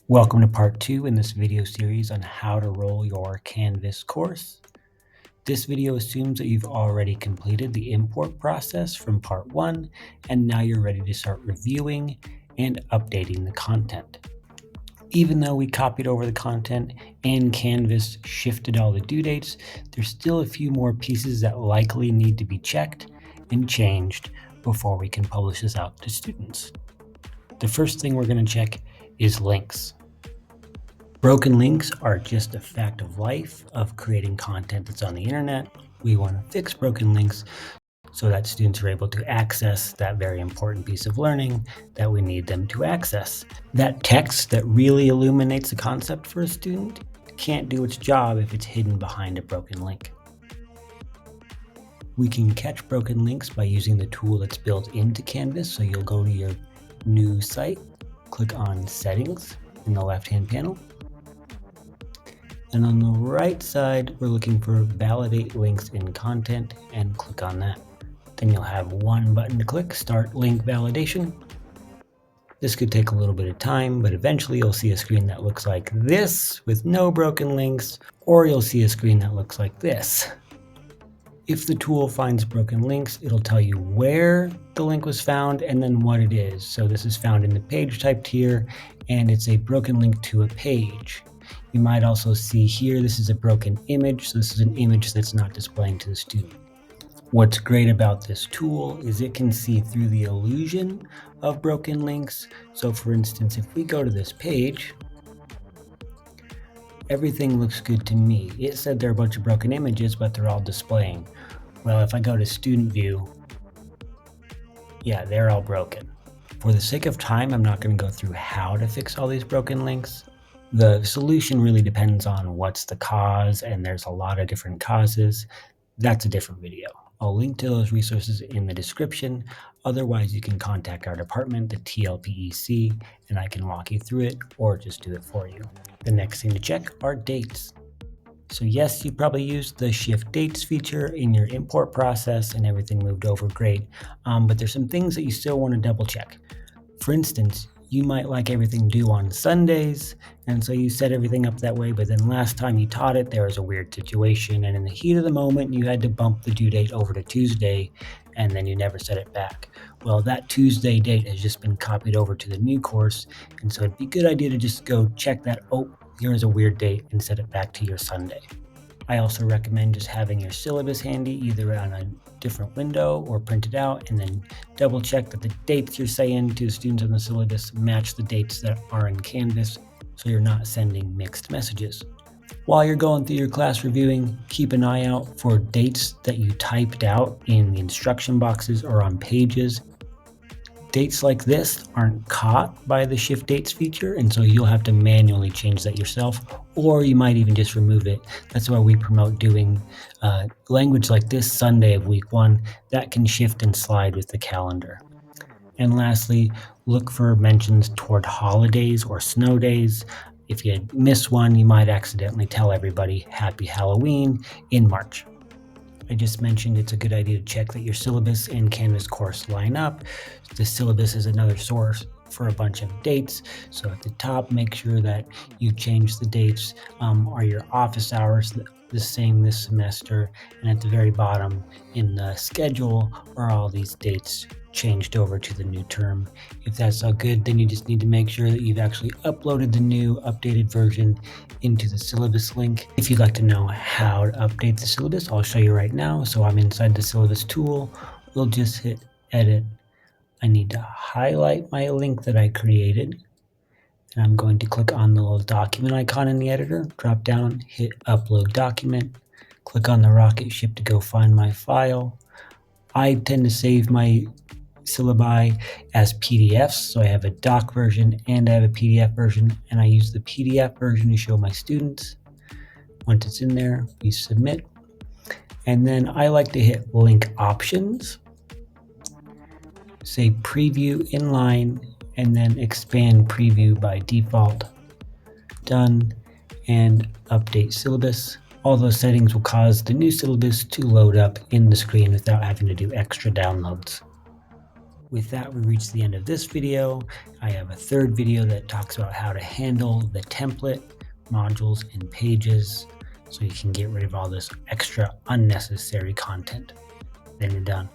Welcome to part 2 in this video series on how to roll your Canvas course. This video assumes that you've already completed the import process from part 1 and now you're ready to start reviewing and updating the content. Even though we copied over the content and Canvas shifted all the due dates, there's still a few more pieces that likely need to be checked and changed before we can publish this out to students. The first thing we're going to check is links. Broken links are just a fact of life of creating content that's on the internet. We want to fix broken links so that students are able to access that very important piece of learning that we need them to access. That text that really illuminates the concept for a student can't do its job if it's hidden behind a broken link. We can catch broken links by using the tool that's built into Canvas. So you'll go to your new site, click on Settings in the left-hand panel. And on the right side, we're looking for Validate Links in Content and click on that. Then you'll have one button to click, Start Link Validation. This could take a little bit of time, but eventually you'll see a screen that looks like this with no broken links, or you'll see a screen that looks like this. If the tool finds broken links, it'll tell you where the link was found and then what it is. So this is found in the page typed here, and it's a broken link to a page. You might also see here, this is a broken image. So this is an image that's not displaying to the student. What's great about this tool is it can see through the illusion of broken links. So for instance, if we go to this page, everything looks good to me. It said there are a bunch of broken images, but they're all displaying. Well, if I go to student view, yeah, they're all broken. For the sake of time, I'm not going to go through how to fix all these broken links. The solution really depends on what's the cause, and there's a lot of different causes. That's a different video. I'll link to those resources in the description. Otherwise, you can contact our department, the TLPEC, and I can walk you through it or just do it for you. The next thing to check are dates. So yes, you probably used the shift dates feature in your import process and everything moved over great, but there's some things that you still want to double check. For instance, you might like everything due on Sundays, and so you set everything up that way, but then last time you taught it, there was a weird situation, and in the heat of the moment, you had to bump the due date over to Tuesday, and then you never set it back. Well, that Tuesday date has just been copied over to the new course, and so it'd be a good idea to just go check that, oh, here's a weird date, and set it back to your Sunday. I also recommend just having your syllabus handy, either on a different window or printed out, and then double check that the dates you're saying to the students on the syllabus match the dates that are in Canvas, so you're not sending mixed messages. While you're going through your class reviewing, keep an eye out for dates that you typed out in the instruction boxes or on pages. Dates like this aren't caught by the shift dates feature, and so you'll have to manually change that yourself, or you might even just remove it. That's why we promote doing language like this Sunday of week 1 that can shift and slide with the calendar. And lastly, look for mentions toward holidays or snow days. If you miss one, you might accidentally tell everybody Happy Halloween in March. I just mentioned it's a good idea to check that your syllabus and Canvas course line up. The syllabus is another source for a bunch of dates. So at the top, make sure that you change the dates. Are your office hours the same this semester? And at the very bottom in the schedule, are all these dates changed over to the new term? If that's all good, then you just need to make sure that you've actually uploaded the new updated version into the syllabus link. If you'd like to know how to update the syllabus, I'll show you right now. So I'm inside the syllabus tool. We'll just hit edit. I need to highlight my link that I created. And I'm going to click on the little document icon in the editor, drop down, hit upload document, click on the rocket ship to go find my file. I tend to save my syllabi as PDFs, so I have a doc version and I have a PDF version, and I use the PDF version to show my students. Once it's in there, we submit, and then I like to hit link options, say preview inline, and then expand preview by default. Done, and update syllabus. All those settings will cause the new syllabus to load up in the screen without having to do extra downloads. with that, we reach the end of this video. I have a third video that talks about how to handle the template, modules, and pages so you can get rid of all this extra unnecessary content. Then you're done.